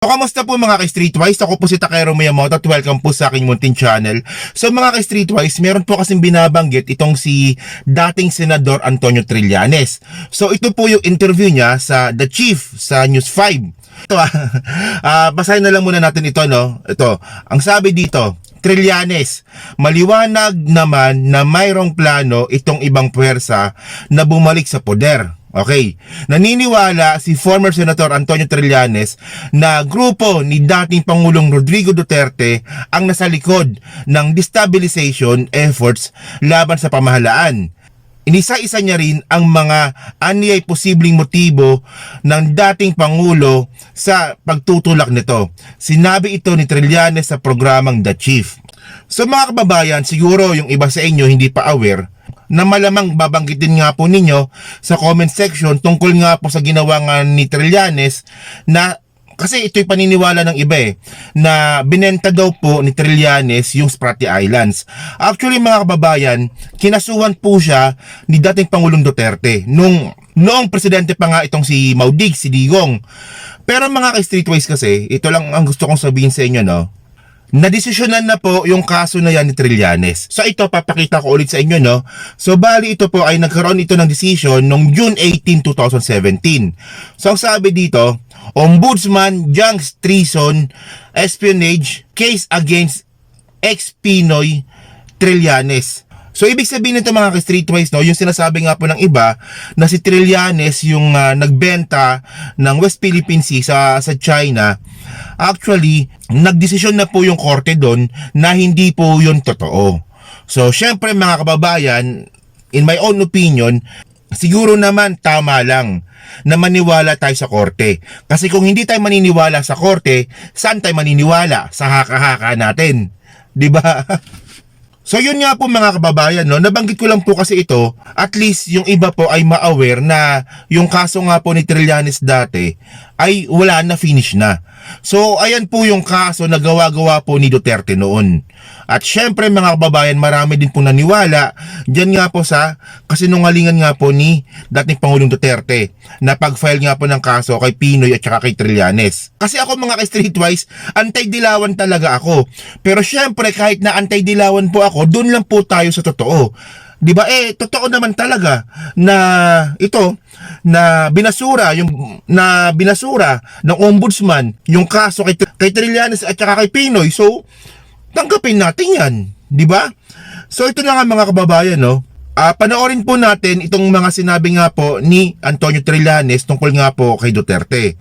So, kamusta po mga ka-Streetwise? Ako po si Takero Miyamoto at welcome po sa aking munting channel. So mga ka-Streetwise, meron po kasing binabanggit itong si dating Senador Antonio Trillanes. So ito po yung interview niya sa The Chief sa News 5. Ito basahin na lang muna natin ito, no? Ito, ang sabi dito, Trillanes, maliwanag naman na mayroong plano itong ibang puwersa na bumalik sa poder. Okay, naniniwala si former Senator Antonio Trillanes na grupo ni dating Pangulong Rodrigo Duterte ang nasa likod ng destabilization efforts laban sa pamahalaan. Inisa-isa niya rin ang mga anyay posibleng motibo ng dating Pangulo sa pagtutulak nito. Sinabi ito ni Trillanes sa programang The Chief. So mga kababayan, siguro yung iba sa inyo hindi pa aware na malamang babanggitin nga po ninyo sa comment section tungkol nga po sa ginawa nga ni Trillanes na kasi ito'y paniniwala ng iba na binenta daw po ni Trillanes yung Spratly Islands. Actually mga kababayan, kinasuhan po siya ni dating Pangulong Duterte noong presidente pa nga itong si Maudig, si Digong. Pero mga ka-Streetwise kasi, ito lang ang gusto kong sabihin sa inyo, no? Nadesisyonan na po yung kaso na yan ni Trillanes. So ito, papakita ko ulit sa inyo, no? So bali ito po ay nagkaroon ito ng decision noong June 18, 2017. So ang sabi dito, Ombudsman Junks Treason Espionage Case Against Ex-Pinoy Trillanes. So ibig sabihin nito mga ka-Streetwise, no, yung sinasabi nga po ng iba na si Trillanes yung nagbenta ng West Philippine Sea sa China. Actually, nagdesisyon na po yung korte doon na hindi po yun totoo. So syempre mga kababayan, in my own opinion, siguro naman tama lang na maniwala tayo sa korte. Kasi kung hindi tayo maniniwala sa korte, saan tayo maniniwala? Sa haka-haka natin. 'Di ba? So yun nga po mga kababayan, no, nabanggit ko lang po kasi ito, at least yung iba po ay ma-aware na yung kaso nga po ni Trillanes dati ay wala na, finish na. So ayan po yung kaso na gawa-gawa po ni Duterte noon. At syempre mga kababayan, marami din po naniwala dyan nga po sa kasinungalingan nga po ni dating Pangulong Duterte na pag-file nga po ng kaso kay Pinoy at saka kay Trillanes. Kasi ako mga ka-Streetwise, anti-dilawan talaga ako. Pero syempre kahit na anti-dilawan po ako, doon lang po tayo sa totoo. Di ba? Totoo naman talaga na ito na binasura ng ombudsman yung kaso kay Trillanes at saka kay Pinoy. So tanggapin natin 'yan, di ba? So ito na nga mga kababayan, no. Panoorin po natin itong mga sinabi nga po ni Antonio Trillanes tungkol nga po kay Duterte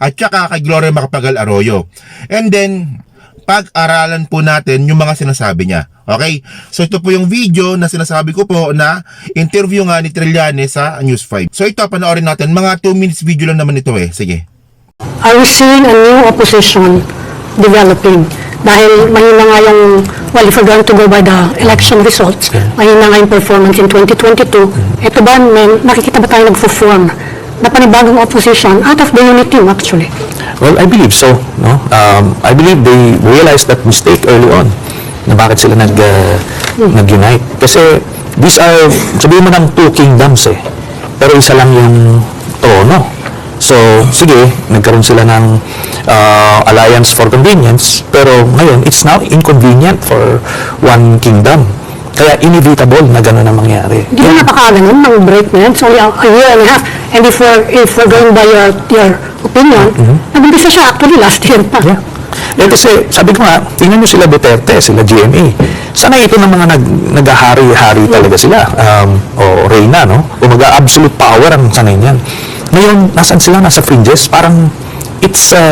at saka kay Gloria Macapagal Arroyo. And then pag-aralan po natin yung mga sinasabi niya. Okay? So ito po yung video na sinasabi ko po na interview nga ni Trillanes sa News 5. So ito, panoorin natin. Mga 2 minutes video lang naman ito Sige. Are we seeing a new opposition developing? Dahil mahina nga yung, well, if we're going to go by the election results, mahina nga yung performance in 2022. Ito ba, nakikita ba tayo nag-form na panibagong opposition out of the unit team actually? Well, I believe so. No? I believe they realized that mistake early on na bakit sila nag-unite. Kasi these are, sabihin mo ng 2 kingdoms pero isa lang yung trono. So, sige, nagkaroon sila ng alliance for convenience, pero ngayon, it's now inconvenient for one kingdom. Kaya inevitable na gano'n ang mangyari. Di ba napakaganon ng break na yan? It's only a year and a half. And if we're going by your opinion, nag-umpisa siya actually last year pa. Yeah. Kasi sabi ko nga, tingnan nyo sila Duterte, sila GMA. Sana ito ng mga nag-ahari-hari talaga sila. O Reyna, no? O mag-absolute power ang sanay niyan. Ngayon, nasaan sila? Nasa fringes. Parang it's a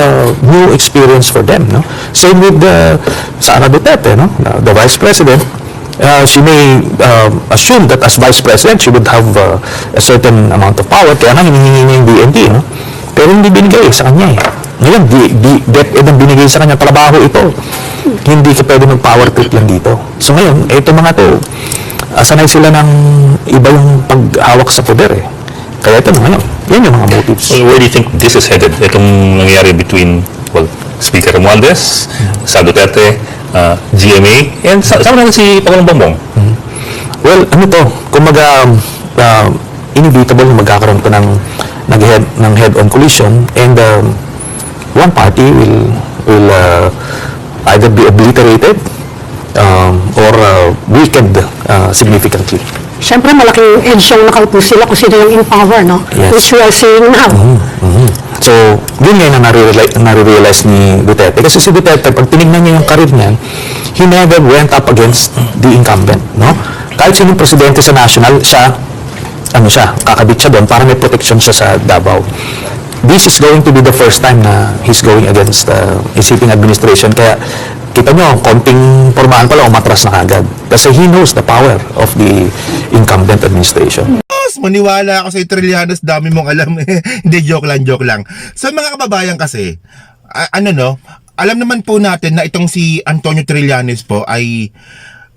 new experience for them, no? Same with Sara Duterte, no? The Vice President. She may assume that as Vice President, she would have a certain amount of power. Kaya nga, hinihingi niya yung BND, no? Pero hindi binigay sa kanya Ngayon, DepEd ang binigay sa kanya, trabaho ito. Hindi ka pwede mag-power trip lang dito. So ngayon, ito mga to, sanay sila ng iba yung paghawak sa poder Kaya ito ngayon, yan yung mga motives. Well, where do you think this is headed? Itong nangyari between, Speaker Romualdez, Sara Duterte, GMA, and sama natin si Pangulong Bongbong. Well, ano to, kumbaga, inevitable magkakaroon ko ng head-on collision and one party will either be obliterated or weakened significantly. Siyempre, malaking edge yung nakaupo sila kung sino yung in power, no? Yes. Which we are seeing now. So, yun nga na nare-realize ni Duterte. Kasi si Duterte, pag tinignan niya yung karir niya, he never went up against the incumbent, no? Kahit sinong presidente sa national, kakabit siya doon para may protection siya sa Davao. This is going to be the first time na he's going against the sitting administration. Kaya, kita nyo, konting pormahan pala, umatras na kagad. Kasi he knows the power of the incumbent administration. Maniwala ako sa Trillanes, dami mong alam. Hindi, joke lang. So mga kababayan kasi, alam naman po natin na itong si Antonio Trillanes po ay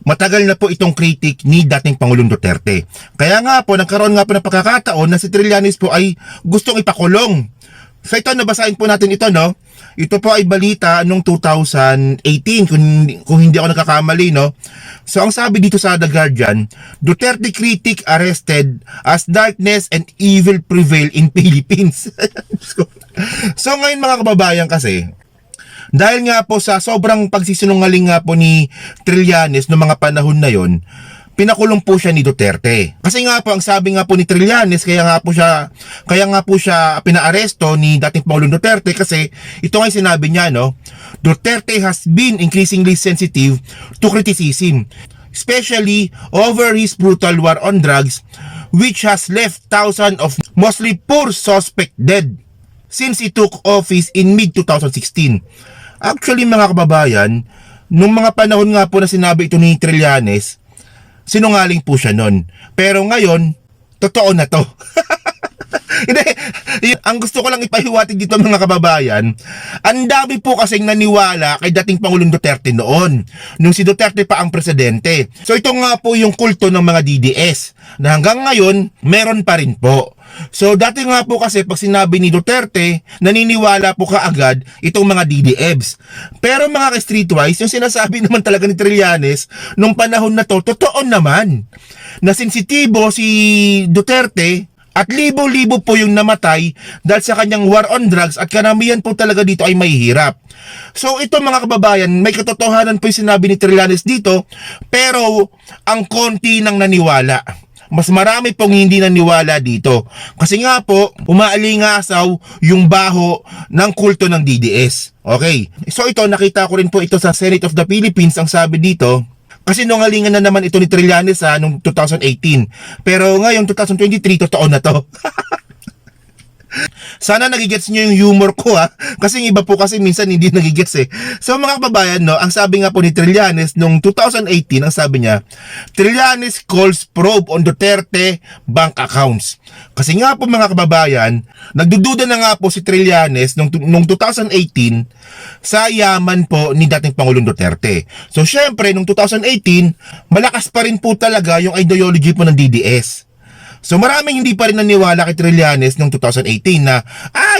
matagal na po itong critic ni dating Pangulong Duterte. Kaya nga po, nagkaroon nga po ng pagkakataon na si Trillanes po ay gustong ipakulong. So ito, nabasahin po natin ito, no? Ito po ay balita noong 2018, kung hindi ako nakakamali, no? So ang sabi dito sa The Guardian, Duterte critic arrested as darkness and evil prevail in Philippines. So ngayon mga kababayan kasi, dahil nga po sa sobrang pagsisinungaling nga po ni Trillanes noong mga panahon na yon, pinakulong po siya ni Duterte. Kasi nga po, ang sabi nga po ni Trillanes, kaya nga po siya pinaaresto ni dating Pangulong Duterte kasi ito nga yung sinabi niya, no? Duterte has been increasingly sensitive to criticism, especially over his brutal war on drugs, which has left thousands of mostly poor suspects dead since he took office in mid-2016. Actually, mga kababayan, nung mga panahon nga po na sinabi ito ni Trillanes, sinungaling po siya nun. Pero ngayon, totoo na to. Hindi, ang gusto ko lang ipahiwatig dito mga kababayan, ang dami po kasing naniwala kay dating Pangulong Duterte noon, nung si Duterte pa ang presidente. So ito nga po yung kulto ng mga DDS, na hanggang ngayon, meron pa rin po. So dati nga po kasi pag sinabi ni Duterte, naniniwala po kaagad itong mga DDEBs. Pero mga ka-streetwise, yung sinasabi naman talaga ni Trillanes nung panahon na to, totoo naman na sensitibo si Duterte at libo-libo po yung namatay dahil sa kanyang war on drugs at karamihan po talaga dito ay mahihirap. So ito mga kababayan, may katotohanan po yung sinabi ni Trillanes dito, pero ang konti nang naniwala. Mas marami pong hindi naniwala dito. Kasi nga po, umaalingasaw yung baho ng kulto ng DDS. Okay. So ito, nakita ko rin po ito sa Senate of the Philippines. Ang sabi dito, kasi nungalingan na naman ito ni Trillanes noong 2018. Pero ngayong 2023, totoo na to. Sana nagigets nyo yung humor ko kasi yung iba po kasi minsan hindi nagigets eh. So mga kababayan, no, ang sabi nga po ni Trillanes noong 2018, ang sabi niya, Trillanes calls probe on Duterte bank accounts. Kasi nga po mga kababayan, nagdududa na nga po si Trillanes noong 2018 sa yaman po ni dating Pangulong Duterte. So syempre noong 2018, malakas pa rin po talaga yung ideology po ng DDS. So maraming hindi pa rin naniwala kay Trillanes noong 2018 na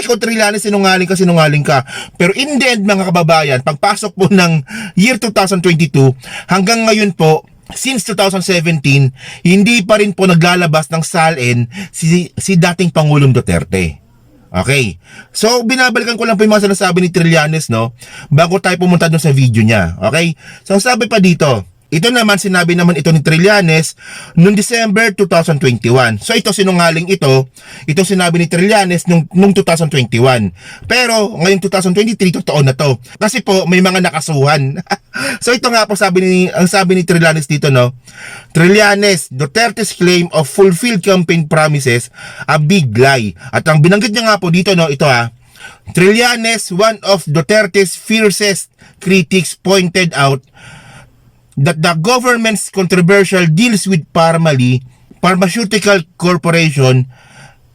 ikaw Trillanes, sinungaling ka. Pero in the end mga kababayan, pagpasok po ng year 2022 hanggang ngayon po, since 2017, hindi pa rin po naglalabas ng salin si dating Pangulong Duterte. Okay. So binabalikan ko lang po yung mga sinasabi ni Trillanes, no, bago tayo pumunta doon sa video niya. Okay. So sabi pa dito, ito naman, sinabi naman ito ni Trillanes noong December 2021. So ito, sinungaling ito. Ito sinabi ni Trillanes noong 2021. Pero ngayong 2023, totoo na to. Kasi po, may mga nakasuhan. So ito nga po, ang sabi ni Trillanes dito, no? Trillanes, Duterte's claim of fulfilled campaign promises, a big lie. At ang binanggit niya nga po dito, no, ito Trillanes, one of Duterte's fiercest critics, pointed out that the government's controversial deals with Parmali, Pharmaceutical Corporation,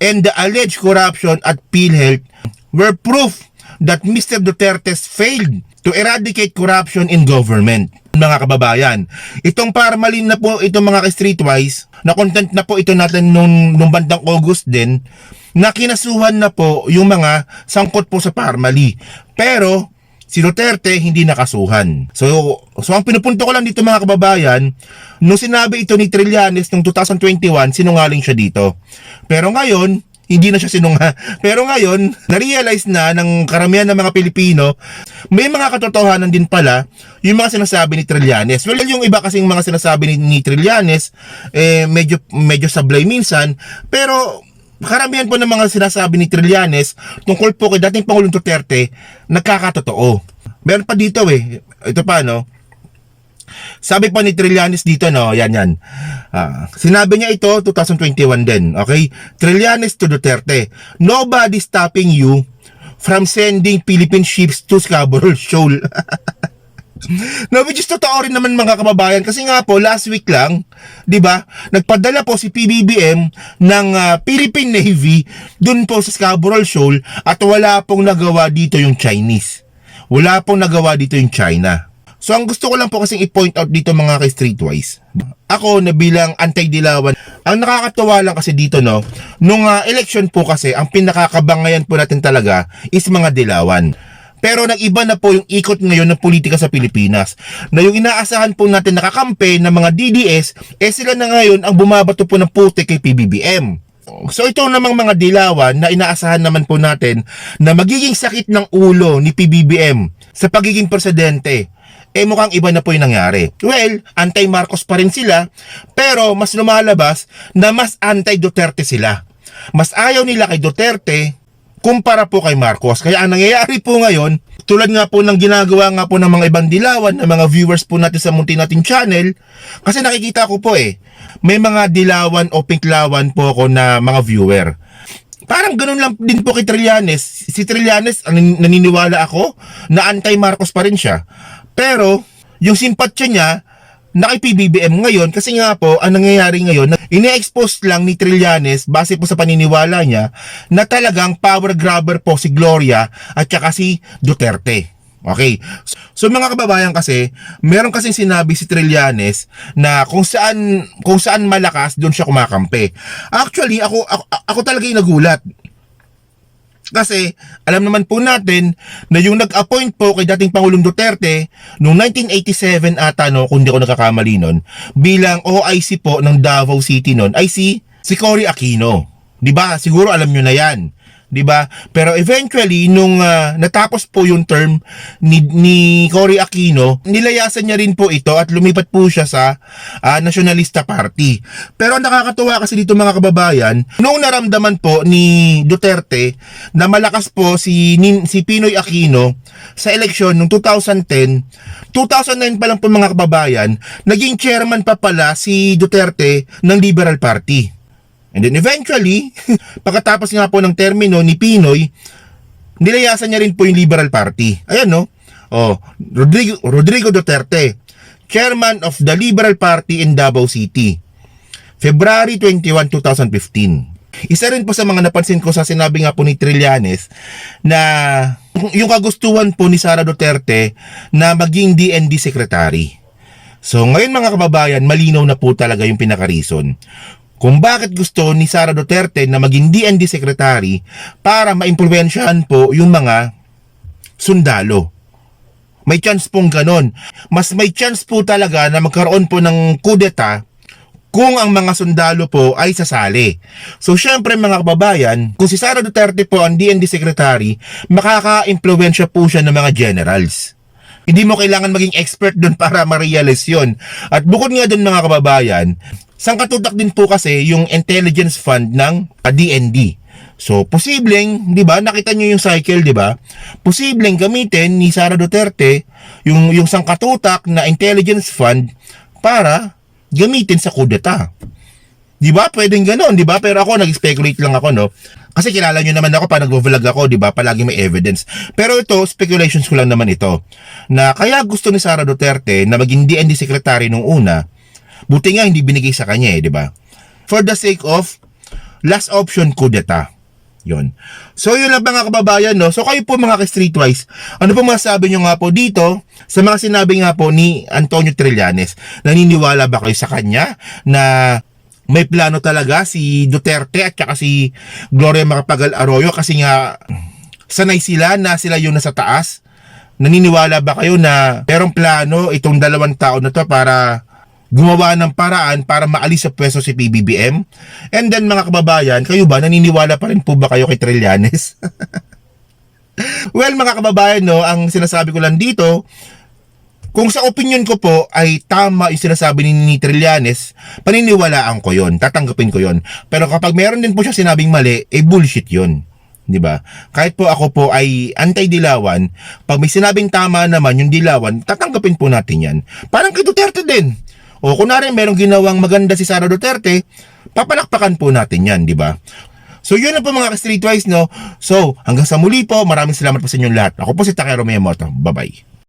and the alleged corruption at PhilHealth were proof that Mr. Duterte's failed to eradicate corruption in government. Mga kababayan, itong Parmali na po, itong mga streetwise, na content na po ito natin nung bandang August din, na kinasuhan na po yung mga sangkot po sa Parmali. Pero si Duterte hindi nakasuhan. So ang pinupunto ko lang dito mga kababayan, nung sinabi ito ni Trillanes noong 2021, sinungaling siya dito. Pero ngayon, hindi na siya sinunga. Pero ngayon, na-realize na ng karamihan ng mga Pilipino, may mga katotohanan din pala yung mga sinasabi ni Trillanes. Well, yung iba kasing mga sinasabi ni Trillanes, medyo sablay minsan, pero karamihan po ng mga sinasabi ni Trillanes tungkol po kay dating Pangulong Duterte, nagkakatotoo. Meron pa dito ito pa sabi pa ni Trillanes dito yan. Sinabi niya ito 2021 din, okay? Trillanes to Duterte, nobody stopping you from sending Philippine ships to Scarborough Shoal. No, which is totoo rin naman mga kababayan, kasi nga po last week lang, 'di ba? Nagpadala po si PBBM ng Philippine Navy dun po sa Scarborough Shoal at wala pong nagawa dito yung Chinese. Wala pong nagawa dito yung China. So ang gusto ko lang po kasing i-point out dito mga ka-streetwise, ako na bilang anti-dilawan, ang nakakatawa lang kasi dito nung election po kasi ang pinakakabangayan po natin talaga is mga dilawan. Pero nag-iba na po yung ikot ngayon ng politika sa Pilipinas, na yung inaasahan po natin nakakampe ng mga DDS, sila na ngayon ang bumabato po ng puti kay PBBM. So ito namang mga dilawan na inaasahan naman po natin na magiging sakit ng ulo ni PBBM sa pagiging presidente, mukhang iba na po yung nangyari. Well, anti-Marcos pa rin sila, pero mas lumalabas na mas anti-Duterte sila. Mas ayaw nila kay Duterte kumpara po kay Marcos. Kaya ang nangyayari po ngayon, tulad nga po ng ginagawa nga po ng mga ibang dilawan, ng mga viewers po natin sa munti nating channel, kasi nakikita ko po may mga dilawan o pinklawan po ako na mga viewer. Parang ganun lang din po kay Trillanes. Si Trillanes, naniniwala ako na anti-Marcos pa rin siya. Pero, yung simpatsya niya na kay PBBM ngayon, kasi nga po, ang nangyayari ngayon, ine-expose lang ni Trillanes, base po sa paniniwala niya, na talagang power grabber po si Gloria at saka si Duterte. Okay. So mga kababayan kasi, meron kasing sinabi si Trillanes na kung saan malakas, doon siya kumakampi. Actually, ako talaga yung nagulat. Kasi alam naman po natin na yung nag-appoint po kay dating Pangulong Duterte noong 1987 ata kung hindi ako nagkakamali nun, bilang OIC po ng Davao City nun ay si Cory Aquino. 'Di ba? Siguro alam nyo na 'yan. 'Di ba? Pero eventually nung natapos po yung term ni Cory Aquino, nilayasan niya rin po ito at lumipat po siya sa Nationalista Party. Pero ang nakakatuwa kasi dito mga kababayan, nung naramdaman po ni Duterte na malakas po si Pinoy Aquino sa eleksyon noong 2010, 2009 pa lang po mga kababayan, naging chairman pa pala si Duterte ng Liberal Party. And then eventually, pagkatapos nga po ng termino ni Pinoy, nilayasan niya rin po yung Liberal Party. Ayan Rodrigo Duterte, Chairman of the Liberal Party in Davao City, February 21, 2015. Isa rin po sa mga napansin ko sa sinabi nga po ni Trillanes na yung kagustuhan po ni Sara Duterte na maging DND Secretary. So ngayon mga kababayan, malinaw na po talaga yung pinaka-reason kung bakit gusto ni Sara Duterte na maging DND Secretary, para maimpluwensyahan po yung mga sundalo. May chance pong ganon. Mas may chance po talaga na magkaroon po ng kudeta kung ang mga sundalo po ay sasali. So syempre mga kababayan, kung si Sara Duterte po ang DND Secretary, makaka-impluwensya po siya ng mga generals. Hindi mo kailangan maging expert doon para ma-realize yun. At bukod nga doon mga kababayan, sangkatutak din po kasi yung intelligence fund ng DND. So, posibleng, 'di ba? Nakita niyo yung cycle, 'di ba? Posibleng gamitin ni Sara Duterte yung sangkatutak na intelligence fund para gamitin sa kudeta. 'Di ba? Pwedeng ganoon, 'di ba? Pero ako nag-speculate lang ako, Kasi kilala niyo naman ako pa nagvo-vlog ako, 'di ba? Palagi may evidence. Pero ito, speculations ko lang naman ito. Na kaya gusto ni Sara Duterte na maging DND secretary nung una. Buti nga hindi binigay sa kanya, 'di ba? For the sake of last option kudeta. 'Yon. So yun lang mga kababayan, So kayo po mga ka-streetwise, ano po masasabi niyo nga po dito sa mga sinabi nga po ni Antonio Trillanes? Naniniwala ba kayo sa kanya na may plano talaga si Duterte at saka si Gloria Macapagal Arroyo kasi nga sanay sila na sila yung nasa taas? Naniniwala ba kayo na merong plano itong dalawang tao na to para gumawa ng paraan para maalis sa pwesto si PBBM. And then mga kababayan, kayo ba, naniniwala pa rin po ba kayo kay Trillanes? Well, mga kababayan, no, ang sinasabi ko lang dito, kung sa opinion ko po ay tama yung sinasabi ni Trillanes, paniniwalaan ko yon, tatanggapin ko yon. Pero kapag meron din po siya sinabing mali, bullshit yon. 'Di ba? Kahit po ako po ay anti-dilawan, pag may sinabing tama naman yung dilawan, tatanggapin po natin yan. Parang kay Duterte din. O kunwari merong ginawang maganda si Sara Duterte, papalakpakan po natin yan, 'di ba? So yun na po mga ka-streetwise, no? So hanggang sa muli po, maraming salamat po sa inyong lahat. Ako po si Takero Miyamoto. Bye-bye.